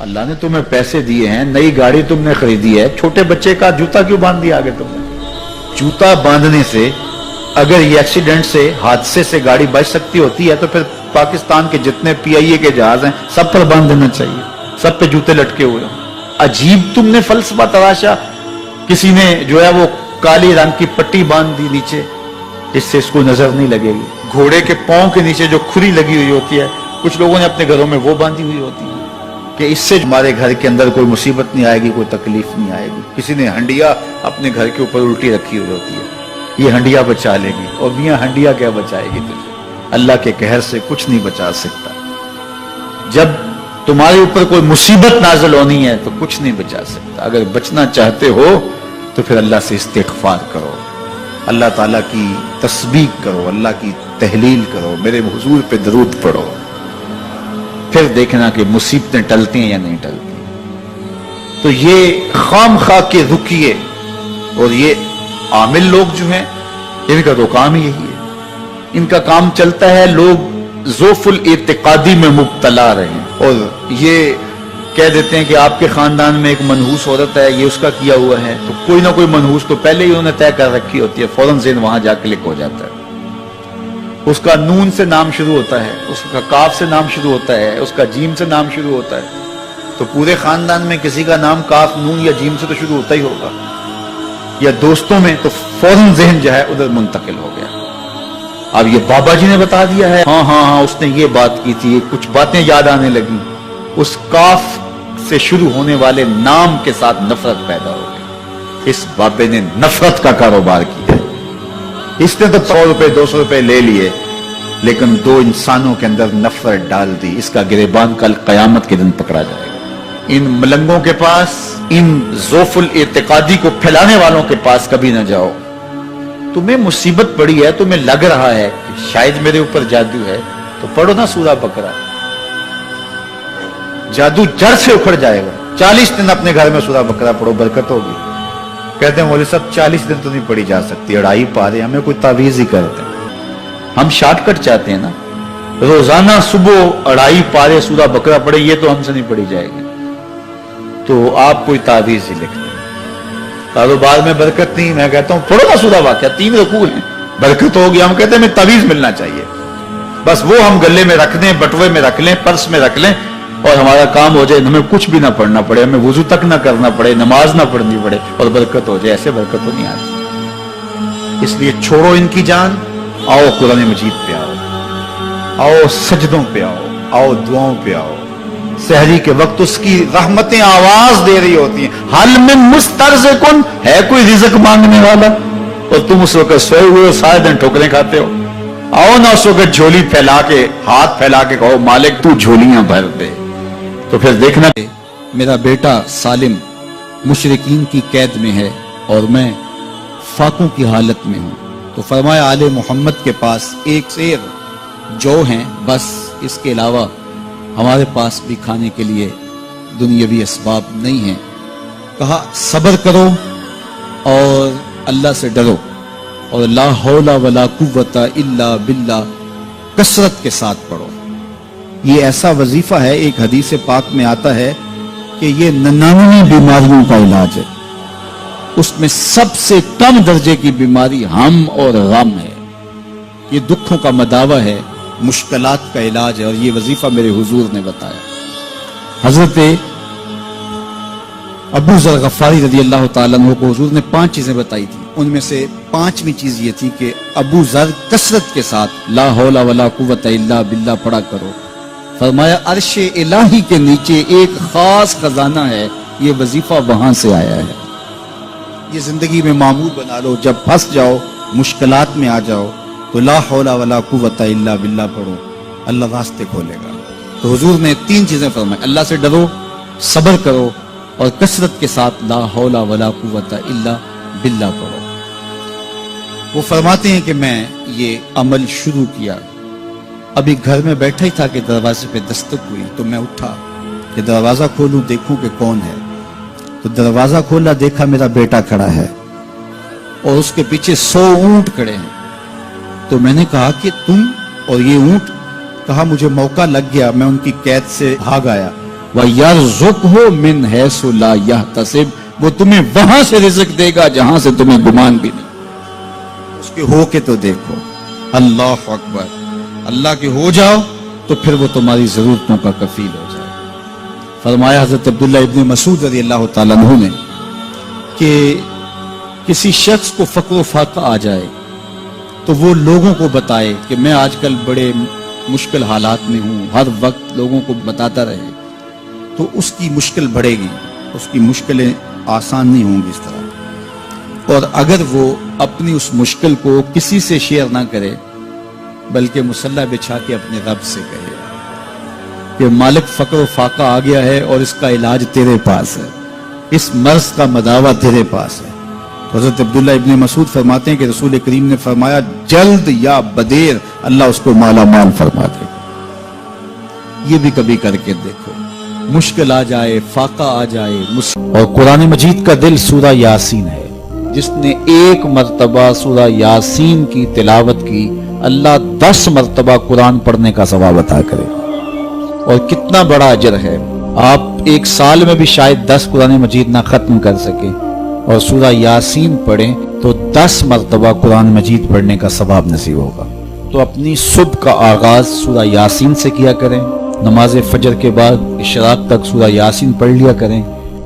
اللہ نے تمہیں پیسے دیے ہیں, نئی گاڑی تم نے خریدی ہے, چھوٹے بچے کا جوتا کیوں باندھ دیا آگے تم نے؟ جوتا باندھنے سے اگر یہ ایکسیڈنٹ سے, حادثے سے گاڑی بچ سکتی ہوتی ہے تو پھر پاکستان کے جتنے پی آئی اے کے جہاز ہیں سب پر باندھ دینا چاہیے, سب پہ جوتے لٹکے ہوئے ہوں. عجیب تم نے فلسفہ تراشا. کسی نے جو ہے وہ کالی رنگ کی پٹی باندھ دی نیچے, اس سے اس کو نظر نہیں لگے گی. گھوڑے کے پاؤں کے نیچے جو کھری لگی ہوئی ہوتی ہے, کچھ لوگوں نے اپنے گھروں میں وہ باندھی ہوئی ہوتی ہے کہ اس سے ہمارے گھر کے اندر کوئی مصیبت نہیں آئے گی, کوئی تکلیف نہیں آئے گی. کسی نے ہنڈیا اپنے گھر کے اوپر الٹی رکھی ہوئی ہوتی ہے, یہ ہنڈیا بچا لے گی. اور میاں ہنڈیا کیا بچائے گی تجھے؟ اللہ کے قہر سے کچھ نہیں بچا سکتا. جب تمہارے اوپر کوئی مصیبت نازل ہونی ہے تو کچھ نہیں بچا سکتا. اگر بچنا چاہتے ہو تو پھر اللہ سے استغفار کرو, اللہ تعالیٰ کی تسبیح کرو, اللہ کی تحلیل کرو, میرے حضور پہ درود پڑھو, پھر دیکھنا کہ مصیبتیں ٹلتی ہیں یا نہیں ٹلتی. تو یہ خام خواہ کے رکیے, اور یہ عامل لوگ جو ہیں ان کا تو کام ہی یہی ہے. ان کا کام چلتا ہے لوگ ذوف الاعتقادی میں مبتلا رہے, اور یہ کہہ دیتے ہیں کہ آپ کے خاندان میں ایک منحوس عورت ہے, یہ اس کا کیا ہوا ہے, تو کوئی نہ کوئی منحوس تو پہلے ہی انہوں نے طے کر رکھی ہوتی ہے, فوراً ذہن وہاں جا کلک ہو جاتا ہے. اس کا نون سے نام شروع ہوتا ہے, اس کا کاف سے نام شروع ہوتا ہے, اس کا جیم سے نام شروع ہوتا ہے, تو پورے خاندان میں کسی کا نام کاف, نون یا جیم سے تو شروع ہوتا ہی ہوگا, یا دوستوں میں, تو فوراً ذہن جو ہے ادھر منتقل ہو گیا. اب یہ بابا جی نے بتا دیا ہے, ہاں ہاں ہاں اس نے یہ بات کی تھی, کچھ باتیں یاد آنے لگی. اس کاف سے شروع ہونے والے نام کے ساتھ نفرت پیدا ہو گئی. اس بابے نے نفرت کا کاروبار کیا. اس نے تو 100 روپے 200 روپے لے لیے, لیکن دو انسانوں کے اندر نفرت ڈال دی. اس کا گریبان کل قیامت کے دن پکڑا جائے گا. ان ملنگوں کے پاس, ان ذوف الاعتقادی کو پھیلانے والوں کے پاس کبھی نہ جاؤ. تمہیں مصیبت پڑی ہے, تمہیں لگ رہا ہے کہ شاید میرے اوپر جادو ہے, تو پڑھو نا سورہ بقرہ, جادو جڑ سے اکھڑ جائے گا. 40 دن اپنے گھر میں سورہ بقرہ پڑھو, برکت ہوگی. کہتے ہیں مولوی صاحب 40 دن تو نہیں پڑھی جا سکتی, 2.5 پارے, ہمیں کوئی تعویذ ہی کرتے ہیں. ہم شارٹ کٹ چاہتے ہیں نا, روزانہ صبح 2.5 پارے سورہ بقرہ پڑھے, یہ تو ہم سے نہیں پڑھی جائے گی. تو آپ کوئی تعویذ ہی لکھتے ہیں. کاروبار میں برکت نہیں, میں کہتا ہوں پڑھو نا سورہ واقعہ, 3 رکوع ہیں, برکت ہوگی. ہم کہتے ہیں ہمیں تعویذ ملنا چاہیے, بس وہ ہم گلے میں رکھ دیں, بٹوے میں رکھ لیں, پرس میں رکھ لیں, اور ہمارا کام ہو جائے, ہمیں کچھ بھی نہ پڑھنا پڑے, ہمیں وضو تک نہ کرنا پڑے, نماز نہ پڑھنی پڑے, اور برکت ہو جائے. ایسے برکت تو نہیں آتی. اس لیے چھوڑو ان کی جان, آؤ قرآن مجید پہ آؤ, آؤ سجدوں پہ آؤ, آؤ دعاؤں پہ آؤ. سحری کے وقت اس کی رحمتیں آواز دے رہی ہوتی ہیں, حل من مسترزقن, ہے کوئی رزق مانگنے والا, اور تم اس وقت سوئے ہوئے ہو, سارے دن ٹھوکریں کھاتے ہو. آؤ نا اس وقت جھولی پھیلا کے, ہاتھ پھیلا کے کہو مالک تو جھولیاں بھر دے. تو پھر دیکھنا میرا بیٹا سالم مشرکین کی قید میں ہے اور میں فاقوں کی حالت میں ہوں. تو فرمایا آل محمد کے پاس ایک سیر جو ہیں, بس اس کے علاوہ ہمارے پاس بھی کھانے کے لیے دنیاوی اسباب نہیں ہیں. کہا صبر کرو اور اللہ سے ڈرو, اور لا حول ولا قوت الا باللہ کثرت کے ساتھ پڑھو. یہ ایسا وظیفہ ہے, ایک حدیث پاک میں آتا ہے کہ یہ 99 بیماریوں کا علاج ہے. اس میں سب سے کم درجے کی بیماری ہم اور غم ہے. یہ دکھوں کا مداوع ہے, مشکلات کا علاج ہے, اور یہ وظیفہ میرے حضور نے بتایا. حضرت ابو ذر غفاری رضی اللہ تعالیٰ عنہ کو حضور نے 5 چیزیں بتائی تھی. ان میں سے 5ویں چیز یہ تھی کہ ابو ذر کثرت کے ساتھ لا حول ولا قوت الا باللہ پڑھا کرو. فرمایا عرش الہی کے نیچے ایک خاص خزانہ ہے, یہ وظیفہ وہاں سے آیا ہے. یہ زندگی میں معمول بنا لو, جب پھنس جاؤ, مشکلات میں آ جاؤ, تو لا حول ولا قوت الا باللہ پڑھو, اللہ راستے کھولے گا. تو حضور نے 3 چیزیں فرمائی, اللہ سے ڈرو, صبر کرو, اور کثرت کے ساتھ لا حول ولا قوت الا باللہ پڑھو. وہ فرماتے ہیں کہ میں یہ عمل شروع کیا, ابھی گھر میں بیٹھا ہی تھا کہ دروازے پہ دستک ہوئی. تو میں اٹھا کہ دروازہ کھولوں, دیکھوں کہ کون ہے. تو دروازہ کھولا, دیکھا میرا بیٹا کھڑا ہے, اور اس کے پیچھے 100 اونٹ کھڑے ہیں. تو میں نے کہا کہ تم اور یہ اونٹ؟ کہا مجھے موقع لگ گیا, میں ان کی قید سے بھاگ آیا. وَيَرْزُقْهُ مِنْ حَيْثُ لَا يَحْتَسِبُ، وہ تمہیں وہاں سے رزق دے گا جہاں سے تمہیں گمان بھی نہیں۔ اس کے ہو کے تو دیکھو، اللہ اکبر، اللہ کے ہو جاؤ تو پھر وہ تمہاری ضرورتوں کا کفیل ہو جائے۔ فرمایا حضرت عبداللہ ابن مسعود رضی اللہ تعالیٰ عنہ نے کہ کسی شخص کو فقر و فاقہ آ جائے تو وہ لوگوں کو بتائے کہ میں آج کل بڑے مشکل حالات میں ہوں، ہر وقت لوگوں کو بتاتا رہے تو اس کی مشکل بڑھے گی، اس کی مشکلیں آسان نہیں ہوں گی اس طرح۔ اور اگر وہ اپنی اس مشکل کو کسی سے شیئر نہ کرے بلکہ مصلی بچھا کے اپنے رب سے کہے کہ مالک فقر و فاقہ آ گیا ہے اور اس کا علاج تیرے پاس ہے، اس مرض کا مداوع تیرے پاس ہے۔ تو حضرت عبداللہ ابن مسعود فرماتے ہیں کہ رسول کریم نے فرمایا جلد یا بدیر اللہ اس کو مالا مال فرما دے گا۔ یہ بھی کبھی کر کے دیکھو، مشکل آ جائے، فاقہ آ جائے۔ اور قرآن مجید کا دل سورہ یاسین ہے، جس نے ایک مرتبہ سورہ یاسین کی تلاوت کی اللہ 10 مرتبہ قرآن پڑھنے کا ثواب عطا کرے۔ اور کتنا بڑا اجر ہے، آپ ایک سال میں بھی شاید 10 قرآن مجید نہ ختم کر سکے اور سورہ یاسین پڑھیں تو 10 مرتبہ قرآن مجید پڑھنے کا ثواب نصیب ہوگا۔ تو اپنی صبح کا آغاز سورہ یاسین سے کیا کریں، نماز فجر کے بعد اشراق تک سورہ یاسین پڑھ لیا کریں۔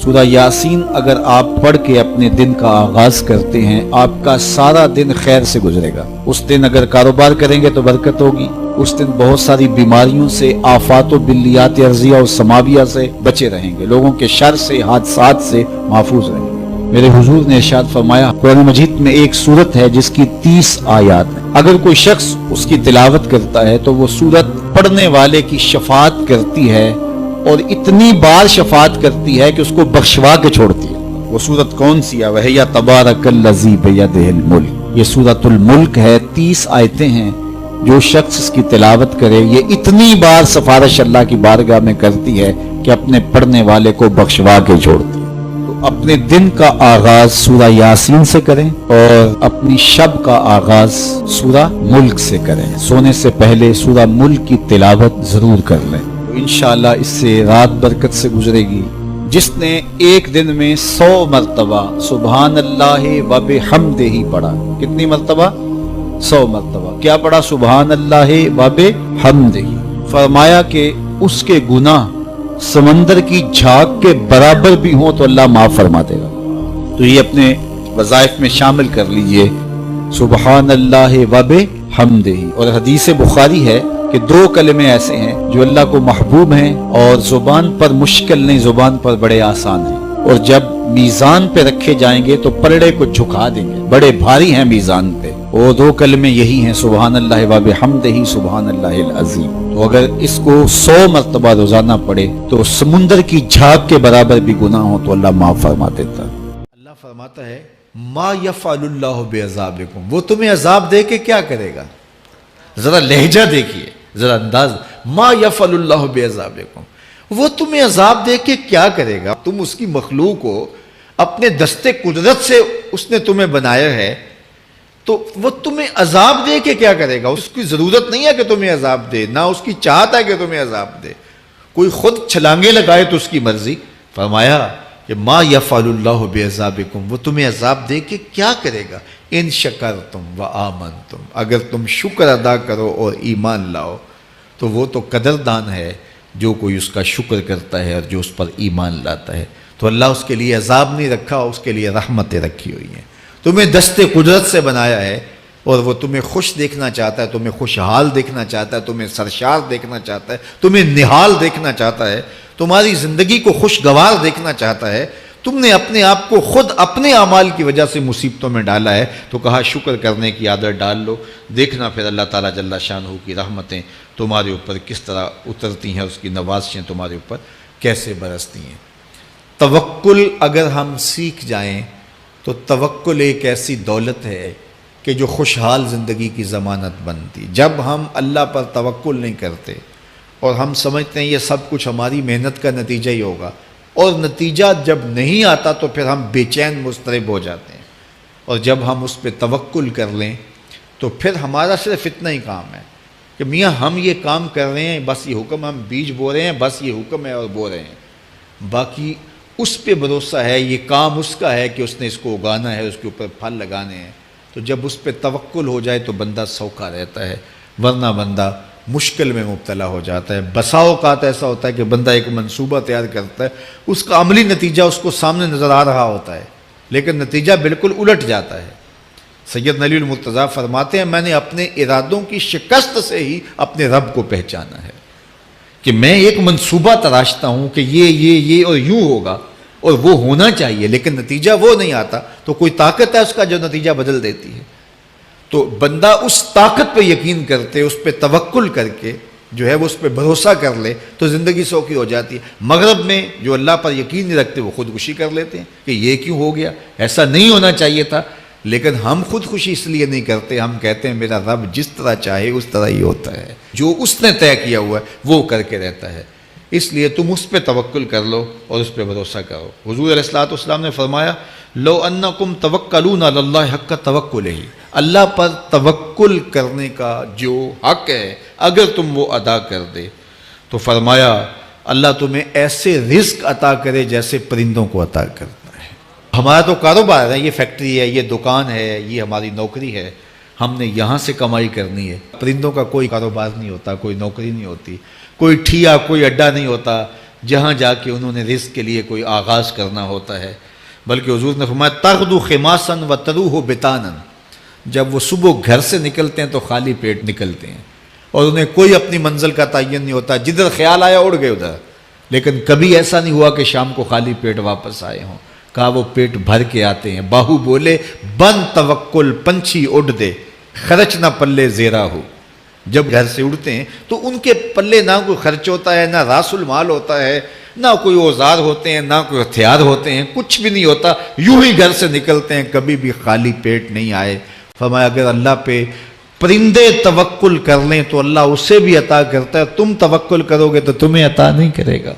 سورہ یاسین اگر آپ پڑھ کے اپنے دن کا آغاز کرتے ہیں، آپ کا سارا دن خیر سے گزرے گا۔ اس دن اگر کاروبار کریں گے تو برکت ہوگی، اس دن بہت ساری بیماریوں سے، آفات و بلیات ارضیہ و سماویہ سے بچے رہیں گے، لوگوں کے شر سے، حادثات سے محفوظ رہیں گے۔ میرے حضور نے ارشاد فرمایا قرآن مجید میں ایک سورت ہے جس کی 30 آیات ہیں، اگر کوئی شخص اس کی تلاوت کرتا ہے تو وہ سورت پڑھنے والے کی شفاعت کرتی ہے، اور اتنی بار شفاعت کرتی ہے کہ اس کو بخشوا کے چھوڑتی ہے۔ وہ سورت کون سی ہے؟ وَهِيَ تَبَارَكَ الَّذِي بِيَدِهِ الْمُلْكُ، یہ سورۃ الملک ہے، 30 آیتیں ہیں۔ جو شخص اس کی تلاوت کرے یہ اتنی بار سفارش اللہ کی بارگاہ میں کرتی ہے کہ اپنے پڑھنے والے کو بخشوا کے چھوڑتی ہے۔ تو اپنے دن کا آغاز سورہ یاسین سے کریں اور اپنی شب کا آغاز سورہ ملک سے کریں۔ سونے سے پہلے سورہ ملک کی تلاوت ضرور کر لیں، انشاءاللہ اس سے رات برکت سے گزرے گی۔ جس نے ایک دن میں 100 مرتبہ سبحان اللہ و بحمدہ پڑھا، کتنی مرتبہ؟ 100 مرتبہ کیا پڑھا؟ سبحان اللہ و بحمدہ، فرمایا کہ اس کے گناہ سمندر کی جھاگ کے برابر بھی ہوں تو اللہ معاف فرما دے گا۔ تو یہ اپنے وظائف میں شامل کر لیجئے، سبحان اللہ و بحمدہ۔ اور حدیث بخاری ہے کہ 2 کلمے ایسے ہیں جو اللہ کو محبوب ہیں اور زبان پر مشکل نہیں، زبان پر بڑے آسان ہیں، اور جب میزان پہ رکھے جائیں گے تو پلڑے کو جھکا دیں گے، بڑے بھاری ہیں میزان پہ۔ وہ 2 کلمے یہی ہیں، سبحان اللہ و بحمدہ، سبحان اللہ العظیم۔ تو اگر اس کو 100 مرتبہ روزانہ پڑھے تو سمندر کی جھاگ کے برابر بھی گناہ ہو تو اللہ معاف فرما دیتا ہے۔ اللہ فرماتا ہے ما یفعل اللہ بعذابکم، وہ تمہیں عذاب دے کے کیا کرے گا؟ ذرا لہجہ دیکھیے، ذرا انداز، ما یفعل اللہ بعذابکم، وہ تمہیں عذاب دے کے کیا کرے گا؟ تم اس کی مخلوق ہو، اپنے دستے قدرت سے اس نے تمہیں بنایا ہے، تو وہ تمہیں عذاب دے کے کیا کرے گا؟ اس کی ضرورت نہیں ہے کہ تمہیں عذاب دے، نہ اس کی چاہت ہے کہ تمہیں عذاب دے، کوئی خود چھلانگے لگائے تو اس کی مرضی۔ فرمایا کہ ما یفعل اللہ بعذابکم، وہ تمہیں عذاب دے کے کیا کرے گا؟ ان شکرتم و آمنتم، اگر تم شکر ادا کرو اور ایمان لاؤ تو وہ تو قدردان ہے جو کوئی اس کا شکر کرتا ہے اور جو اس پر ایمان لاتا ہے۔ تو اللہ اس کے لیے عذاب نہیں رکھا، اس کے لیے رحمتیں رکھی ہوئی ہیں۔ تمہیں دست قدرت سے بنایا ہے اور وہ تمہیں خوش دیکھنا چاہتا ہے، تمہیں خوشحال دیکھنا چاہتا ہے، تمہیں سرشار دیکھنا چاہتا ہے، تمہیں نہال دیکھنا چاہتا ہے، تمہاری زندگی کو خوشگوار دیکھنا چاہتا ہے۔ تم نے اپنے آپ کو خود اپنے اعمال کی وجہ سے مصیبتوں میں ڈالا ہے، تو کہا شکر کرنے کی عادت ڈال لو، دیکھنا پھر اللہ تعالیٰ جل شانہ کی رحمتیں تمہارے اوپر کس طرح اترتی ہیں، اس کی نوازشیں تمہارے اوپر کیسے برستی ہیں۔ توکل اگر ہم سیکھ جائیں تو توکل ایک ایسی دولت ہے کہ جو خوشحال زندگی کی ضمانت بنتی۔ جب ہم اللہ پر توکل نہیں کرتے اور ہم سمجھتے ہیں یہ سب کچھ ہماری محنت کا نتیجہ ہی ہوگا، اور نتیجہ جب نہیں آتا تو پھر ہم بے چین مضطرب ہو جاتے ہیں، اور جب ہم اس پہ توکل کر لیں تو پھر ہمارا صرف اتنا ہی کام ہے کہ میاں ہم یہ کام کر رہے ہیں، بس یہ حکم، ہم بیج بو رہے ہیں، بس یہ حکم ہے اور بو رہے ہیں، باقی اس پہ بھروسہ ہے، یہ کام اس کا ہے کہ اس نے اس کو اگانا ہے، اس کے اوپر پھل لگانے ہیں۔ تو جب اس پہ توکل ہو جائے تو بندہ سوکھا رہتا ہے، ورنہ بندہ مشکل میں مبتلا ہو جاتا ہے۔ بسا اوقات ایسا ہوتا ہے کہ بندہ ایک منصوبہ تیار کرتا ہے، اس کا عملی نتیجہ اس کو سامنے نظر آ رہا ہوتا ہے، لیکن نتیجہ بالکل الٹ جاتا ہے۔ سید علی المرتضیٰ فرماتے ہیں میں نے اپنے ارادوں کی شکست سے ہی اپنے رب کو پہچانا ہے، کہ میں ایک منصوبہ تراشتا ہوں کہ یہ اور یوں ہوگا اور وہ ہونا چاہیے، لیکن نتیجہ وہ نہیں آتا، تو کوئی طاقت ہے اس کا جو نتیجہ بدل دیتی ہے۔ تو بندہ اس طاقت پہ یقین کرتے، اس پہ توکل کر کے جو ہے وہ اس پہ بھروسہ کر لے تو زندگی سوکھی ہو جاتی ہے۔ مغرب میں جو اللہ پر یقین نہیں رکھتے وہ خودکشی کر لیتے ہیں کہ یہ کیوں ہو گیا، ایسا نہیں ہونا چاہیے تھا، لیکن ہم خودکشی اس لیے نہیں کرتے، ہم کہتے ہیں میرا رب جس طرح چاہے اس طرح ہی ہوتا ہے، جو اس نے طے کیا ہوا ہے وہ کر کے رہتا ہے، اس لیے تم اس پہ توکل کر لو اور اس پہ بھروسہ کرو۔ حضور علیہ الصلوۃ والسلام نے فرمایا لو انکم توکلون علی اللہ حق توکلہ، اللہ پر توکل کرنے کا جو حق ہے اگر تم وہ ادا کر دے تو فرمایا اللہ تمہیں ایسے رزق عطا کرے جیسے پرندوں کو عطا کرتا ہے۔ ہمارا تو کاروبار ہے، یہ فیکٹری ہے، یہ دکان ہے، یہ ہماری نوکری ہے، ہم نے یہاں سے کمائی کرنی ہے۔ پرندوں کا کوئی کاروبار نہیں ہوتا، کوئی نوکری نہیں ہوتی، کوئی ٹھیا، کوئی اڈا نہیں ہوتا جہاں جا کے انہوں نے رزق کے لیے کوئی آغاز کرنا ہوتا ہے، بلکہ حضور نے فرمایا تغدو خماسا وتروح بطانا، جب وہ صبح گھر سے نکلتے ہیں تو خالی پیٹ نکلتے ہیں اور انہیں کوئی اپنی منزل کا تعین نہیں ہوتا، جدھر خیال آیا اڑ گئے ادھر، لیکن کبھی ایسا نہیں ہوا کہ شام کو خالی پیٹ واپس آئے ہوں، کہا وہ پیٹ بھر کے آتے ہیں۔ باہو بولے بن توکل پنچھی اڑ دے، خرچ نہ پلے زیرا ہو، جب گھر سے اڑتے ہیں تو ان کے پلے نہ کوئی خرچ ہوتا ہے، نہ راس المال ہوتا ہے، نہ کوئی اوزار ہوتے ہیں، نہ کوئی ہتھیار ہوتے ہیں، کچھ بھی نہیں ہوتا، یوں ہی گھر سے نکلتے ہیں، کبھی بھی خالی پیٹ نہیں آئے۔ فرمایا اگر اللہ پہ پرندے توکل کر لیں تو اللہ اسے بھی عطا کرتا ہے، تم توکل کرو گے تو تمہیں عطا نہیں کرے گا۔